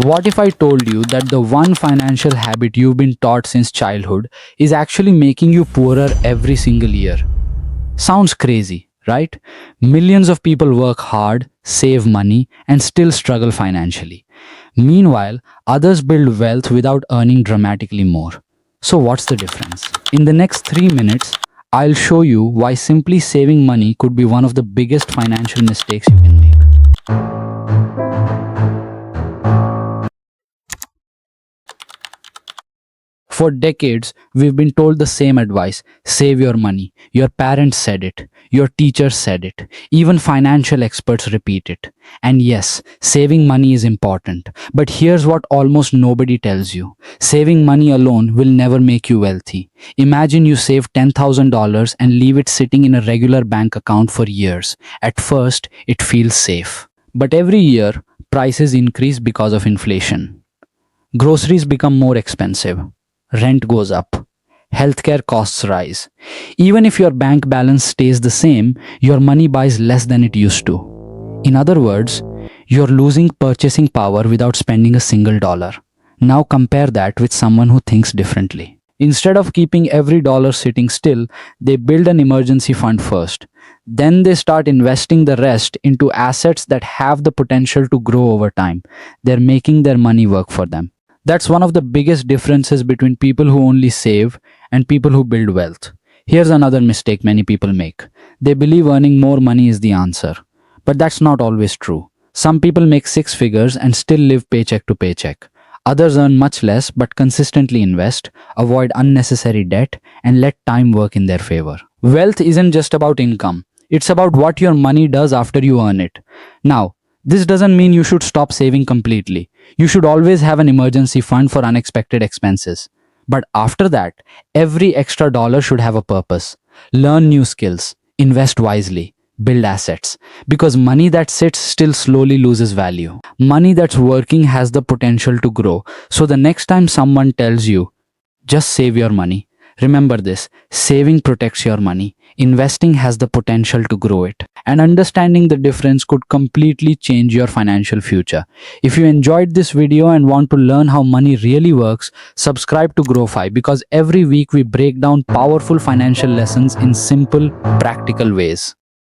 What if I told you that the one financial habit you've been taught since childhood is actually making you poorer every single year? Sounds crazy, right? Millions of people work hard, save money, and still struggle financially. Meanwhile, others build wealth without earning dramatically more. So, what's the difference? In the next 3 minutes, I'll show you why simply saving money could be one of the biggest financial mistakes you can make. For decades, we've been told the same advice: save your money. Your parents said it, your teachers said it, even financial experts repeat it. And yes, saving money is important. But here's what almost nobody tells you: saving money alone will never make you wealthy. Imagine you save $10,000 and leave it sitting in a regular bank account for years. At first, it feels safe. But every year, prices increase because of inflation. Groceries become more expensive. Rent goes up. Healthcare costs rise. Even if your bank balance stays the same, your money buys less than it used to. In other words, you're losing purchasing power without spending a single dollar. Now compare that with someone who thinks differently. Instead of keeping every dollar sitting still, they build an emergency fund first. Then they start investing the rest into assets that have the potential to grow over time. They're making their money work for them. That's one of the biggest differences between people who only save and people who build wealth. Here's another mistake many people make. They believe earning more money is the answer. But that's not always true. Some people make six figures and still live paycheck to paycheck. Others earn much less but consistently invest, avoid unnecessary debt, and let time work in their favor. Wealth isn't just about income. It's about what your money does after you earn it. Now, this doesn't mean you should stop saving completely. You should always have an emergency fund for unexpected expenses. But after that, every extra dollar should have a purpose. Learn new skills, invest wisely, build assets. Because money that sits still slowly loses value. Money that's working has the potential to grow. So the next time someone tells you, just save your money, remember this: saving protects your money. Investing has the potential to grow it. And understanding the difference could completely change your financial future. If you enjoyed this video and want to learn how money really works, subscribe to GrowFI, because every week we break down powerful financial lessons in simple, practical ways.